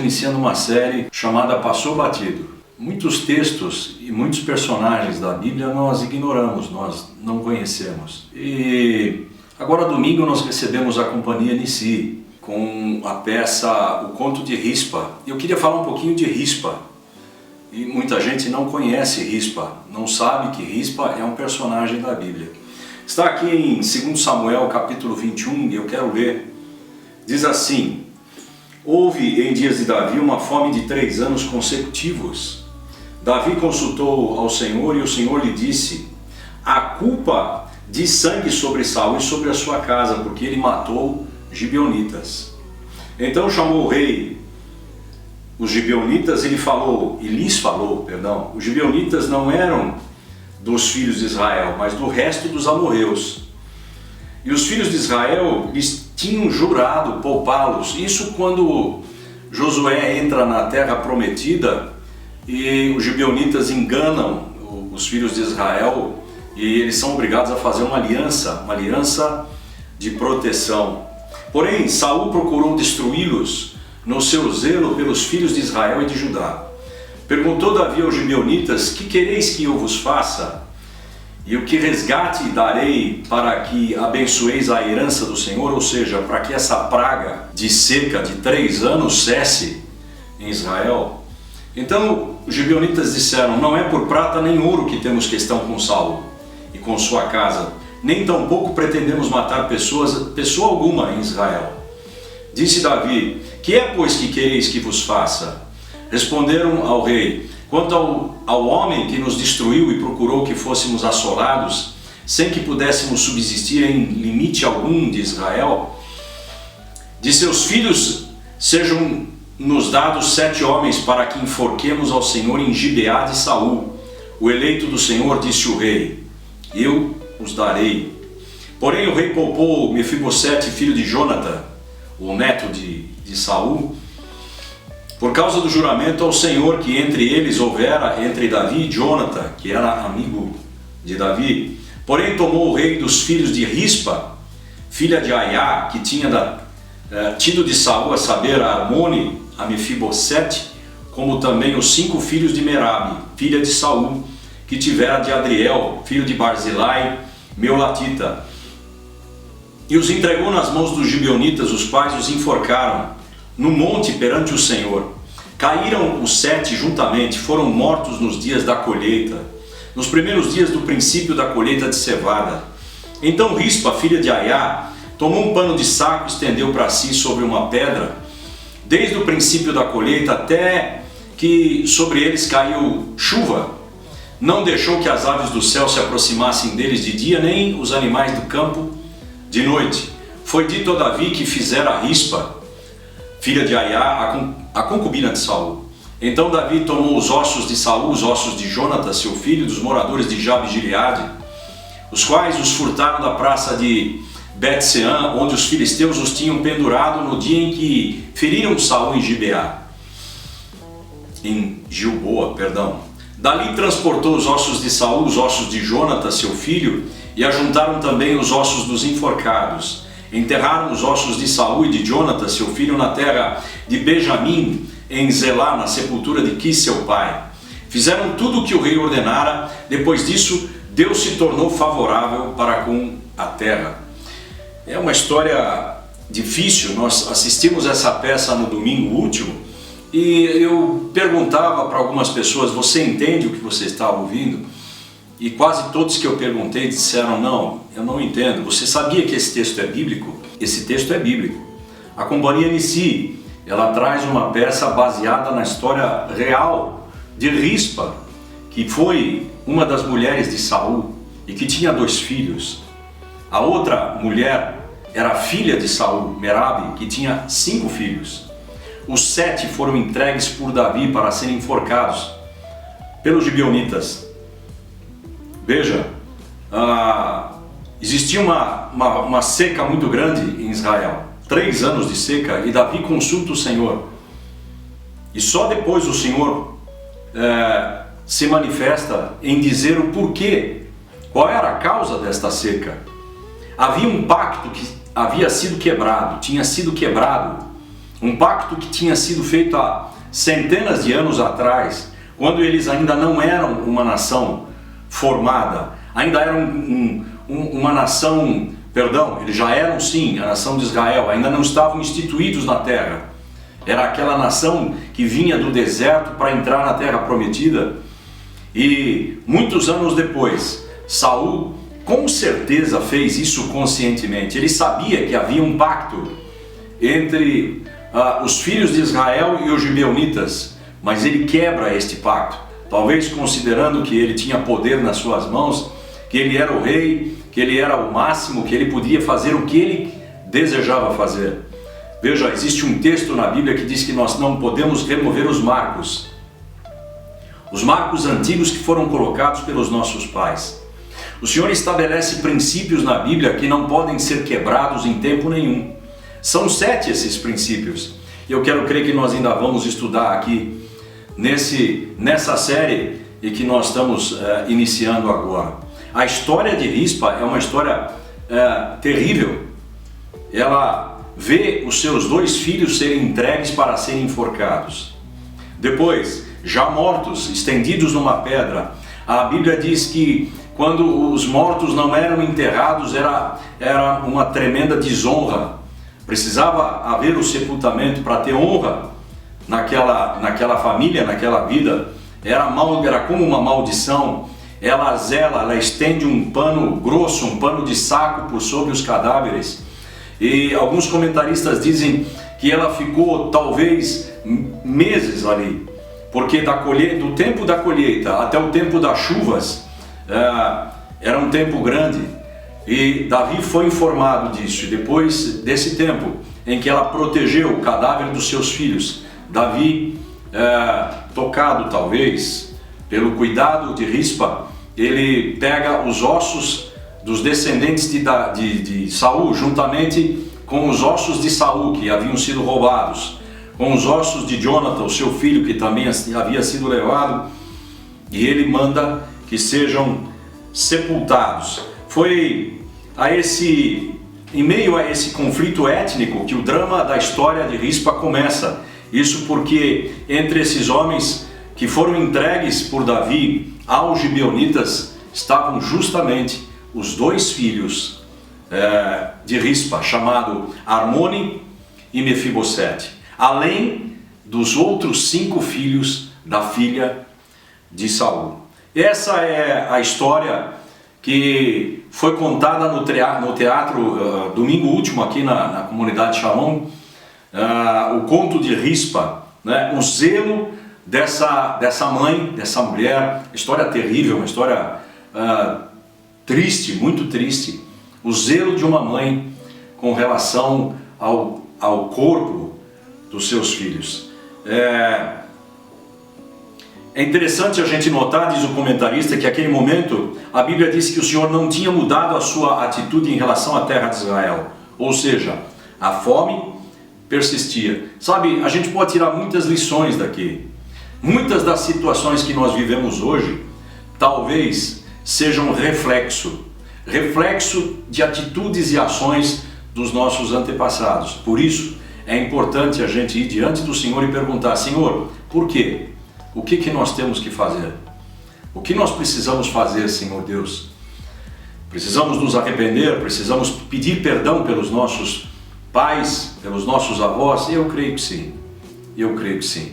iniciando uma série chamada Passou Batido. Muitos textos e muitos personagens da Bíblia nós ignoramos, nós não conhecemos. E agora domingo nós recebemos a Companhia Nissi com a peça O Conto de Rispa. Eu queria falar um pouquinho de Rispa. E muita gente não conhece Rispa, não sabe que Rispa é um personagem da Bíblia. Está aqui em 2 Samuel capítulo 21 e eu quero ler. Diz assim: houve em dias de Davi uma fome de 3 anos consecutivos. Davi consultou ao Senhor e o Senhor lhe disse: há culpa de sangue sobre Saul e sobre a sua casa, porque ele matou gibeonitas. Então chamou o rei os gibeonitas e lhes falou, os gibeonitas não eram dos filhos de Israel, mas do resto dos amorreus. E os filhos de Israel lhes tinham jurado poupá-los. Isso quando Josué entra na terra prometida e os gibeonitas enganam os filhos de Israel e eles são obrigados a fazer uma aliança de proteção. Porém, Saul procurou destruí-los no seu zelo pelos filhos de Israel e de Judá. Perguntou Davi aos gibeonitas: que quereis que eu vos faça? E o que resgate darei para que abençoeis a herança do Senhor? Ou seja, para que essa praga de seca de 3 anos cesse em Israel. Então os gibeonitas disseram: não é por prata nem ouro que temos questão com Saul e com sua casa, nem tampouco pretendemos matar pessoa alguma em Israel. Disse Davi: que é, pois, que quereis que vos faça? Responderam ao rei: quanto ao homem que nos destruiu e procurou que fôssemos assolados, sem que pudéssemos subsistir em limite algum de Israel, de seus filhos sejam nos dados 7 homens para que enforquemos ao Senhor em Gibeá de Saul, o eleito do Senhor. Disse o rei: eu os darei. Porém o rei poupou Mefibosete, filho de Jonatã, o neto de Saul, por causa do juramento ao Senhor que entre eles houvera entre Davi e Jonatã, que era amigo de Davi. Porém tomou o rei dos filhos de Rispa, filha de Aiá, que tinha tido de Saul, a saber, a Armone, a Mefibosete, como também os 5 filhos de Merabe, filha de Saul, que tivera de Adriel, filho de Barzilai, Meulatita, e os entregou nas mãos dos gibeonitas, os quais os enforcaram no monte perante o Senhor. Caíram os 7 juntamente, foram mortos nos dias da colheita, nos primeiros dias do princípio da colheita de cevada. Então Rispa, filha de Aiá, tomou um pano de saco e estendeu para si sobre uma pedra, desde o princípio da colheita até que sobre eles caiu chuva. Não deixou que as aves do céu se aproximassem deles de dia, nem os animais do campo de noite. Foi dito a Davi que fizera Rispa, filha de Aiá, a concubina de Saul. Então Davi tomou os ossos de Saul, os ossos de Jonatã, seu filho, dos moradores de Jabe e Gileade, os quais os furtaram da praça de Bet-Seã, onde os filisteus os tinham pendurado no dia em que feriram Saul em Gilboa. Dali transportou os ossos de Saul, os ossos de Jonatã, seu filho, e ajuntaram também os ossos dos enforcados. Enterraram os ossos de Saul e de Jonatã, seu filho, na terra de Benjamim, em Zelá, na sepultura de Quis, seu pai. Fizeram tudo o que o rei ordenara. Depois disso, Deus se tornou favorável para com a terra. É uma história difícil. Nós assistimos essa peça no domingo último e eu perguntava para algumas pessoas: você entende o que você está ouvindo? E quase todos que eu perguntei disseram: não, eu não entendo. Você sabia que esse texto é bíblico? Esse texto é bíblico. A Companhia Nissi, ela traz uma peça baseada na história real de Rispa, que foi uma das mulheres de Saul e que tinha 2 filhos. A outra mulher era filha de Saul, Merabe, que tinha 5 filhos. Os 7 foram entregues por Davi para serem enforcados pelos gibeonitas. Veja, existia uma seca muito grande em Israel, 3 anos de seca, e Davi consulta o Senhor. E só depois o Senhor se manifesta em dizer o porquê, qual era a causa desta seca. Havia um pacto que havia sido quebrado, tinha sido quebrado Um pacto que tinha sido feito há centenas de anos atrás, quando eles ainda não eram uma nação formada, ainda eram uma nação, perdão, eles já eram sim a nação de Israel, ainda não estavam instituídos na terra. Era aquela nação que vinha do deserto para entrar na terra prometida. E muitos anos depois, Saul com certeza fez isso conscientemente. Ele sabia que havia um pacto entre os filhos de Israel e os gibeonitas, mas ele quebra este pacto, talvez considerando que ele tinha poder nas suas mãos, que ele era o rei, que ele era o máximo, que ele podia fazer o que ele desejava fazer. Veja, existe um texto na Bíblia que diz que nós não podemos remover os marcos antigos que foram colocados pelos nossos pais. O Senhor estabelece princípios na Bíblia que não podem ser quebrados em tempo nenhum. São 7 esses princípios. Eu quero crer que nós ainda vamos estudar aqui nessa série e que nós estamos iniciando agora. A história de Rispa é uma história terrível. Ela vê os seus 2 filhos serem entregues para serem enforcados. Depois, já mortos, estendidos numa pedra, a Bíblia diz que quando os mortos não eram enterrados era uma tremenda desonra. Precisava haver o sepultamento para ter honra naquela família, naquela vida. Era como uma maldição. Ela zela, ela estende um pano grosso, um pano de saco por sobre os cadáveres. E alguns comentaristas dizem que ela ficou talvez meses ali, porque do tempo da colheita até o tempo das chuvas era um tempo grande. E Davi foi informado disso, e depois desse tempo em que ela protegeu o cadáver dos seus filhos, Davi, tocado talvez pelo cuidado de Rispa, ele pega os ossos dos descendentes de Saul, juntamente com os ossos de Saul que haviam sido roubados, com os ossos de Jonathan, o seu filho, que também havia sido levado, e ele manda que sejam sepultados. Foi em meio a esse conflito étnico que o drama da história de Rispa começa. Isso porque entre esses homens que foram entregues por Davi aos gibeonitas estavam justamente os 2 filhos de Rispa, chamado Armoni e Mefibosete, além dos outros 5 filhos da filha de Saul. Essa é a história que foi contada no teatro domingo último aqui na comunidade Shalom, o conto de Rispa, né? O zelo dessa mãe, dessa mulher, história terrível, uma história triste, muito triste, o zelo de uma mãe com relação ao corpo dos seus filhos. É interessante a gente notar, diz o comentarista, que naquele momento a Bíblia diz que o Senhor não tinha mudado a sua atitude em relação à terra de Israel. Ou seja, a fome persistia. Sabe, a gente pode tirar muitas lições daqui. Muitas das situações que nós vivemos hoje, talvez sejam reflexo de atitudes e ações dos nossos antepassados. Por isso, é importante a gente ir diante do Senhor e perguntar: Senhor, por quê? O que nós temos que fazer? O que nós precisamos fazer, Senhor Deus? Precisamos nos arrepender, precisamos pedir perdão pelos nossos pais, pelos nossos avós? Eu creio que sim, eu creio que sim.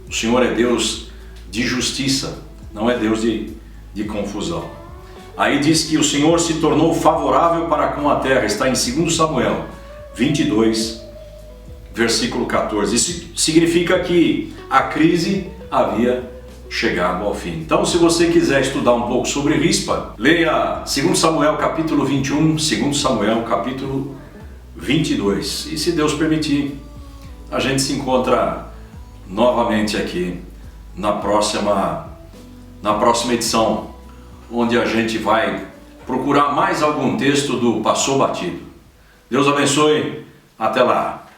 O Senhor é Deus de justiça, não é Deus de confusão. Aí diz que o Senhor se tornou favorável para com a terra, está em 2 Samuel 22, versículo 14. Isso significa que a crise havia chegado ao fim. Então, se você quiser estudar um pouco sobre Rispa, leia 2 Samuel capítulo 21, 2 Samuel capítulo 22. E se Deus permitir, a gente se encontra novamente aqui na próxima edição, onde a gente vai procurar mais algum texto do Passou Batido. Deus abençoe, até lá.